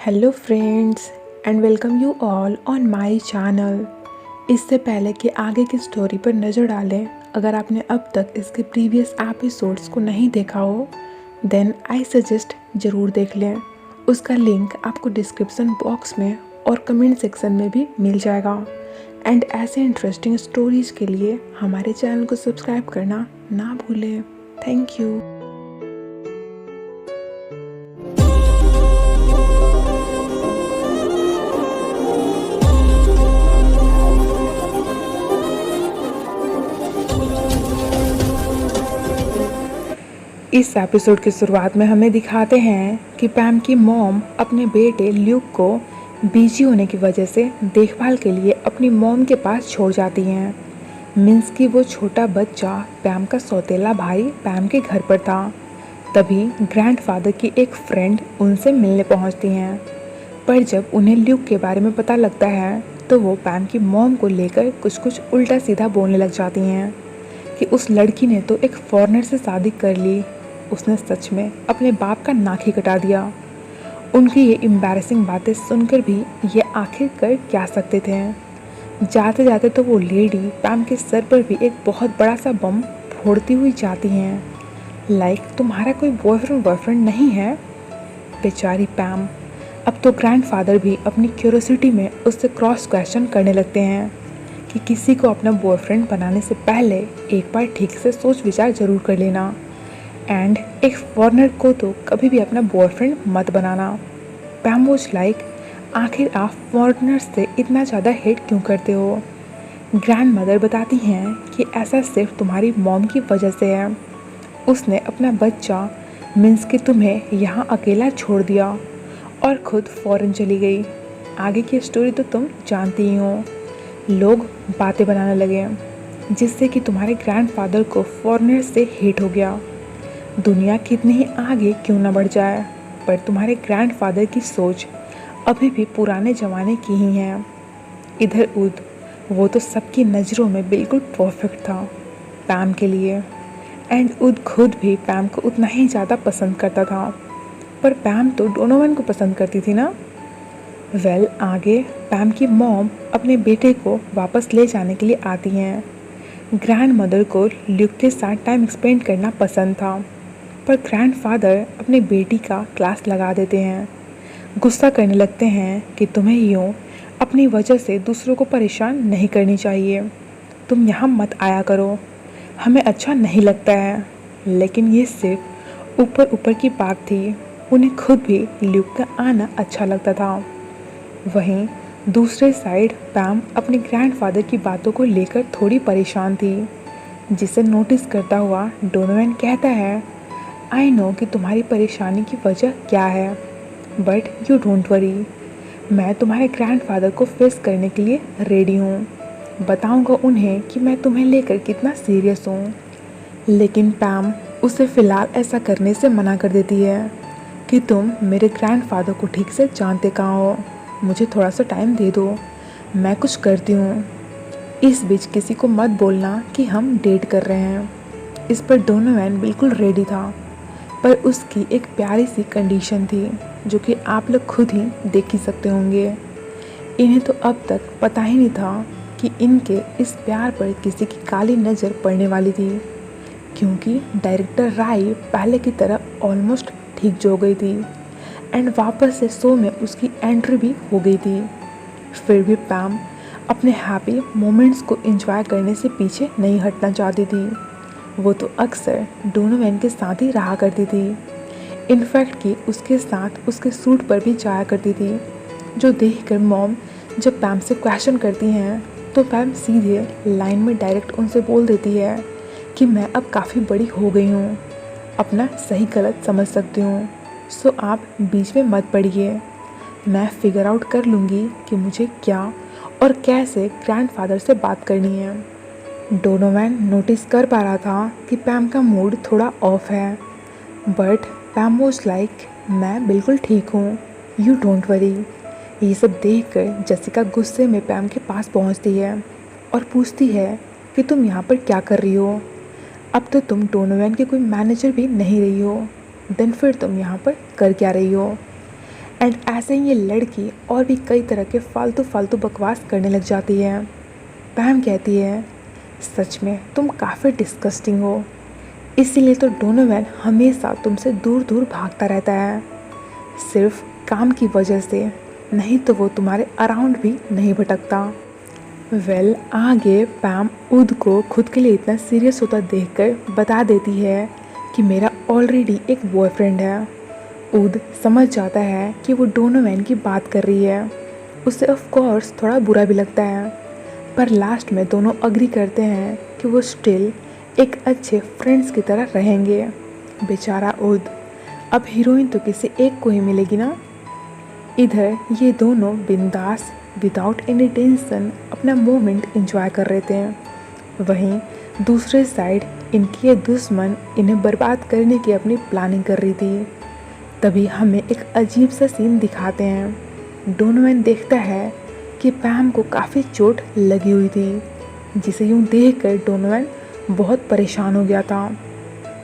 Hello friends and welcome you all on my channel. इससे पहले कि आगे की स्टोरी पर नज़र डालें, अगर आपने अब तक इसके प्रीवियस एपिसोड्स को नहीं देखा हो देन आई सजेस्ट ज़रूर देख लें। उसका लिंक आपको डिस्क्रिप्शन बॉक्स में और कमेंट सेक्शन में भी मिल जाएगा। एंड ऐसे इंटरेस्टिंग स्टोरीज़ के लिए हमारे चैनल को सब्सक्राइब करना ना भूलें। Thank you. इस एपिसोड की शुरुआत में हमें दिखाते हैं कि पैम की मॉम अपने बेटे ल्यूक को बिजी होने की वजह से देखभाल के लिए अपनी मॉम के पास छोड़ जाती हैं। मीन्स कि वो छोटा बच्चा पैम का सौतेला भाई पैम के घर पर था। तभी ग्रैंडफादर की एक फ्रेंड उनसे मिलने पहुंचती हैं। पर जब उन्हें ल्यूक के बारे में पता लगता है तो वो पैम की मॉम को लेकर कुछ उल्टा सीधा बोलने लग जाती हैं कि उस लड़की ने तो एक फॉरेनर से शादी कर ली, उसने सच में अपने बाप का नाक ही कटा दिया। उनकी ये एम्बैरेसिंग बातें सुनकर भी ये आखिर कर क्या सकते थे। जाते जाते तो वो लेडी पैम के सर पर भी एक बहुत बड़ा सा बम फोड़ती हुई जाती हैं। लाइक तुम्हारा कोई बॉयफ्रेंड नहीं है? बेचारी पैम। अब तो ग्रैंडफादर भी अपनी क्यूरोसिटी में उससे क्रॉस क्वेश्चन करने लगते हैं कि किसी को अपना बॉयफ्रेंड बनाने से पहले एक बार ठीक से सोच विचार जरूर कर लेना। एंड एक फॉरेनर को तो कभी भी अपना बॉयफ्रेंड मत बनाना। पैम वाज लाइक, आखिर आप फॉरेनर से इतना ज़्यादा हेट क्यों करते हो? ग्रैंड मदर बताती हैं कि ऐसा सिर्फ तुम्हारी मॉम की वजह से है। उसने अपना बच्चा मीन्स कि तुम्हें यहाँ अकेला छोड़ दिया और खुद फॉरेन चली गई। आगे की स्टोरी तो तुम जानती ही हो। लोग बातें बनाने लगे जिससे कि तुम्हारे ग्रैंडफादर को फॉरेनर से हेट हो गया। दुनिया कितनी ही आगे क्यों ना बढ़ जाए, पर तुम्हारे ग्रैंडफादर की सोच अभी भी पुराने ज़माने की ही है। इधर उद वो तो सबकी नज़रों में बिल्कुल परफेक्ट था पैम के लिए। एंड उद खुद भी पैम को उतना ही ज़्यादा पसंद करता था, पर पैम तो डोनोवन को पसंद करती थी ना। वेल, आगे पैम की मॉम अपने बेटे को वापस ले जाने के लिए आती हैं। ग्रैंड मदर को ल्यूक के साथ टाइम स्पेंड करना पसंद था, पर ग्रैंडफादर अपनी बेटी का क्लास लगा देते हैं। गुस्सा करने लगते हैं कि तुम्हें यूँ अपनी वजह से दूसरों को परेशान नहीं करनी चाहिए, तुम यहाँ मत आया करो, हमें अच्छा नहीं लगता है। लेकिन ये सिर्फ ऊपर की बात थी, उन्हें खुद भी ल्यूक का आना अच्छा लगता था। वहीं दूसरे साइड पैम अपने ग्रैंडफादर की बातों को लेकर थोड़ी परेशान थी, जिसे नोटिस करता हुआ डोनोवन कहता है, आई नो कि तुम्हारी परेशानी की वजह क्या है, बट यू डोंट वरी, मैं तुम्हारे ग्रैंडफादर को फेस करने के लिए रेडी हूँ। बताऊँगा उन्हें कि मैं तुम्हें लेकर कितना सीरियस हूँ। लेकिन पैम उसे फ़िलहाल ऐसा करने से मना कर देती है कि तुम मेरे ग्रैंडफादर को ठीक से जानते कहाँ हो, मुझे थोड़ा सा टाइम दे दो, मैं कुछ करती हूँ। इस बीच किसी को मत बोलना कि हम डेट कर रहे हैं। इस पर डोनोवन बिल्कुल रेडी था, पर उसकी एक प्यारी सी कंडीशन थी जो कि आप लोग खुद ही देख ही सकते होंगे। इन्हें तो अब तक पता ही नहीं था कि इनके इस प्यार पर किसी की काली नज़र पड़ने वाली थी, क्योंकि डायरेक्टर राय पहले की तरह ऑलमोस्ट ठीक जो हो गई थी एंड वापस से शो में उसकी एंट्री भी हो गई थी। फिर भी पैम अपने हैप्पी मोमेंट्स को एंजॉय करने से पीछे नहीं हटना चाहती थी। वो तो अक्सर डोनोवन के साथ ही रहा करती थी, इनफैक्ट कि उसके साथ उसके सूट पर भी जाया करती थी, जो देखकर मॉम जब पैम से क्वेश्चन करती हैं तो पैम सीधे लाइन में डायरेक्ट उनसे बोल देती है कि मैं अब काफ़ी बड़ी हो गई हूँ, अपना सही गलत समझ सकती हूँ, सो आप बीच में मत पड़िए, मैं फिगर आउट कर लूँगी कि मुझे क्या और कैसे ग्रैंडफादर से बात करनी है। डोनोवन नोटिस कर पा रहा था कि पैम का मूड थोड़ा ऑफ है, बट पैम वाज लाइक, मैं बिल्कुल ठीक हूँ, यू डोंट वरी। ये सब देखकर जसिका गुस्से में पैम के पास पहुँचती है और पूछती है कि तुम यहाँ पर क्या कर रही हो? अब तो तुम डोनोवन के कोई मैनेजर भी नहीं रही हो, देन फिर तुम यहाँ पर कर क्या रही हो? एंड ऐसे ही ये लड़की और भी कई तरह के फालतू फालतू बकवास करने लग जाती है। पैम कहती है, सच में तुम काफ़ी डिस्गस्टिंग हो, इसीलिए तो डोनोवन हमेशा तुमसे दूर दूर भागता रहता है, सिर्फ काम की वजह से, नहीं तो वो तुम्हारे अराउंड भी नहीं भटकता। आगे पैम उद को खुद के लिए इतना सीरियस होता देखकर बता देती है कि मेरा ऑलरेडी एक बॉयफ्रेंड है। उद समझ जाता है कि वो डोनोवन की बात कर रही है। उसे ऑफ कोर्स थोड़ा बुरा भी लगता है, पर लास्ट में दोनों अग्री करते हैं कि वो स्टिल एक अच्छे फ्रेंड्स की तरह रहेंगे। बेचारा उद, अब हीरोइन तो किसी एक को ही मिलेगी ना। इधर ये दोनों बिंदास विदाउट एनी टेंशन अपना मोमेंट एंजॉय कर रहे थे। वहीं दूसरे साइड इनकी ये दुश्मन इन्हें बर्बाद करने की अपनी प्लानिंग कर रही थी। तभी हमें एक अजीब सा सीन दिखाते हैं। डोनोवन देखता है कि पैम को काफ़ी चोट लगी हुई थी, जिसे यूँ देखकर डोनोवन बहुत परेशान हो गया था।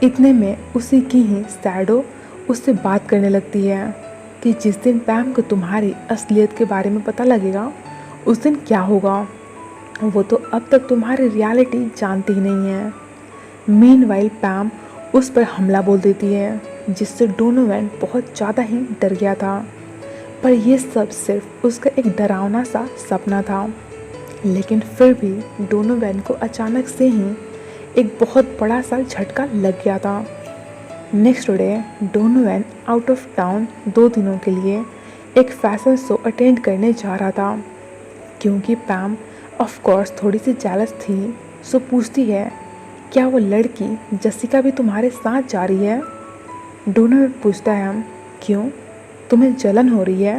इतने में उसी की ही शैडो उससे बात करने लगती है कि जिस दिन पैम को तुम्हारी असलियत के बारे में पता लगेगा उस दिन क्या होगा। वो तो अब तक तुम्हारी रियलिटी जानती ही नहीं है। मीनवाइल पैम उस पर हमला बोल देती है, जिससे डोनोवन बहुत ज़्यादा ही डर गया था। पर यह सब सिर्फ उसका एक डरावना सा सपना था। लेकिन फिर भी डोनोवन को अचानक से ही एक बहुत बड़ा सा झटका लग गया था। Next day Donovan out of town 2 दिनों के लिए एक फैशन शो अटेंड करने जा रहा था। क्योंकि पैम ऑफ कोर्स थोड़ी सी जेलस थी, सो पूछती है, क्या वो लड़की जसिका भी तुम्हारे साथ जा रही है? डोनोवन पूछता है, क्यों, तुम्हें जलन हो रही है?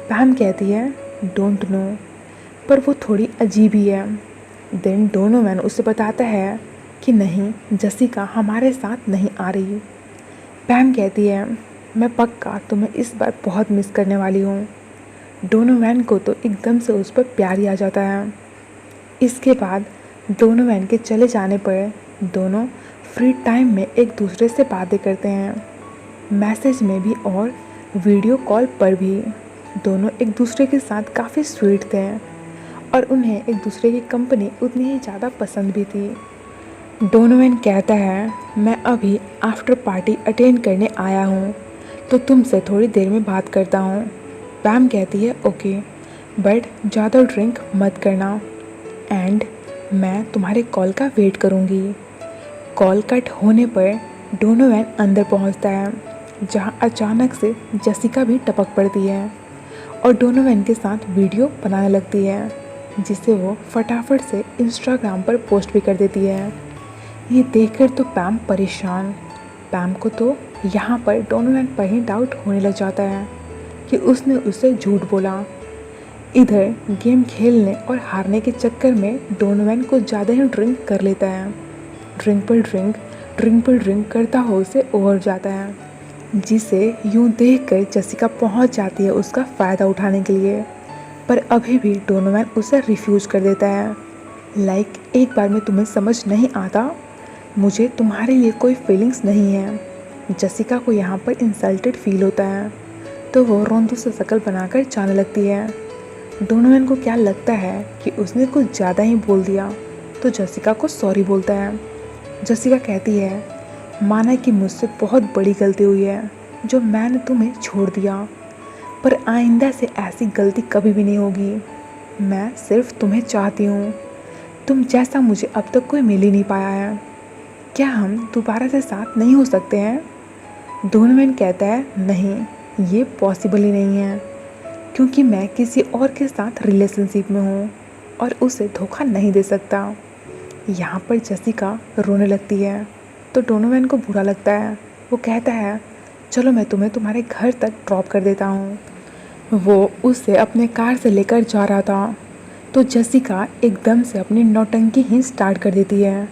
पैम कहती है, डोंट नो, पर वो थोड़ी अजीब ही है। देन डोनोवन उसे बताता है कि नहीं, जसिका हमारे साथ नहीं आ रही। पैम कहती है, मैं पक्का तुम्हें इस बार बहुत मिस करने वाली हूँ। डोनोवन को तो एकदम से उस पर प्यार ही आ जाता है। इसके बाद डोनोवन के चले जाने पर दोनों फ्री टाइम में एक दूसरे से बातें करते हैं, मैसेज में भी और वीडियो कॉल पर भी। दोनों एक दूसरे के साथ काफ़ी स्वीट थे और उन्हें एक दूसरे की कंपनी उतनी ही ज़्यादा पसंद भी थी। डोनोवन कहता है, मैं अभी आफ्टर पार्टी अटेंड करने आया हूँ, तो तुमसे थोड़ी देर में बात करता हूँ। पैम कहती है, ओके, बट ज़्यादा ड्रिंक मत करना एंड मैं तुम्हारे कॉल का वेट करूँगी। कॉल कट होने पर डोनोवन अंदर पहुँचता है, जहाँ अचानक से जसिका भी टपक पड़ती है और डोनोवन के साथ वीडियो बनाने लगती है, जिसे वो फटाफट से इंस्टाग्राम पर पोस्ट भी कर देती है। ये देखकर तो पैम परेशान। पैम को तो यहाँ पर डोनोवन पर ही डाउट होने लग जाता है कि उसने उसे झूठ बोला। इधर गेम खेलने और हारने के चक्कर में डोनोवन को ज़्यादा ही ड्रिंक कर लेता है। ड्रिंक पर ड्रिंक करता हो उसे ओवर जाता है, जिसे यूं देखकर जसिका पहुंच जाती है उसका फ़ायदा उठाने के लिए। पर अभी भी डोनोवन उसे रिफ्यूज़ कर देता है। लाइक, एक बार में तुम्हें समझ नहीं आता, मुझे तुम्हारे लिए कोई फीलिंग्स नहीं है। जसिका को यहाँ पर इंसल्टेड फील होता है, तो वो रोंदू से शक्ल बनाकर जाने लगती है। डोनोवन को क्या लगता है कि उसने कुछ ज़्यादा ही बोल दिया, तो जसिका को सॉरी बोलता है। जसिका कहती है, माना कि मुझसे बहुत बड़ी गलती हुई है जो मैंने तुम्हें छोड़ दिया, पर आइंदा से ऐसी गलती कभी भी नहीं होगी। मैं सिर्फ तुम्हें चाहती हूँ, तुम जैसा मुझे अब तक कोई मिल ही नहीं पाया है। क्या हम दोबारा से साथ नहीं हो सकते हैं? डोनोवन कहता है, नहीं, ये पॉसिबल ही नहीं है, क्योंकि मैं किसी और के साथ रिलेशनशिप में हूँ और उसे धोखा नहीं दे सकता। यहाँ पर जसिका रोने लगती है, तो डोनोवन को बुरा लगता है। वो कहता है, चलो मैं तुम्हें तुम्हारे घर तक ड्रॉप कर देता हूँ। वो उसे अपने कार से लेकर जा रहा था, तो जसिका एकदम से अपनी नौटंकी ही स्टार्ट कर देती है।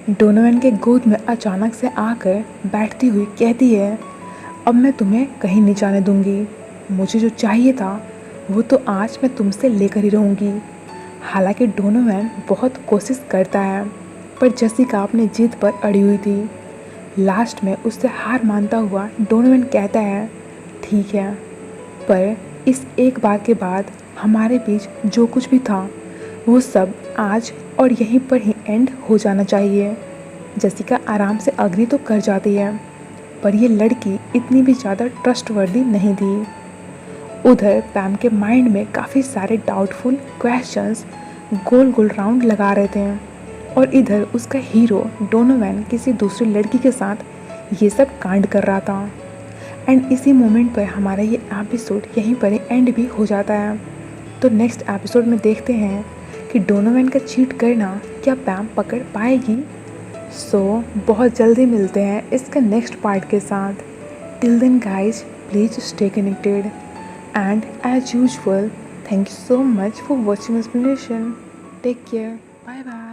डोनोवन के गोद में अचानक से आकर बैठती हुई कहती है, अब मैं तुम्हें कहीं नहीं जाने दूँगी। मुझे जो चाहिए था वो तो आज मैं तुमसे लेकर ही रहूँगी। हालांकि डोनोवन बहुत कोशिश करता है, पर जसिका अपनी जिद पर अड़ी हुई थी। लास्ट में उससे हार मानता हुआ डोनोवन कहता है, ठीक है, पर इस एक बार के बाद हमारे बीच जो कुछ भी था वो सब आज और यहीं पर ही एंड हो जाना चाहिए। जसिका आराम से अग्री तो कर जाती है, पर ये लड़की इतनी भी ज़्यादा ट्रस्टवर्दी नहीं थी। उधर पैम के माइंड में काफ़ी सारे डाउटफुल क्वेश्चंस गोल गोल राउंड लगा रहे थे, और इधर उसका हीरो डोनोवन किसी दूसरी लड़की के साथ ये सब कांड कर रहा था। एंड इसी मोमेंट पर हमारा ये एपिसोड यहीं पर एंड भी हो जाता है। तो नेक्स्ट एपिसोड में देखते हैं कि डोनोवन का चीट करना क्या पैम पकड़ पाएगी। सो बहुत जल्दी मिलते हैं इसका नेक्स्ट पार्ट के साथ। Till then guys, please stay connected and as usual, thank you so much for watching this explanation. Take care. Bye bye.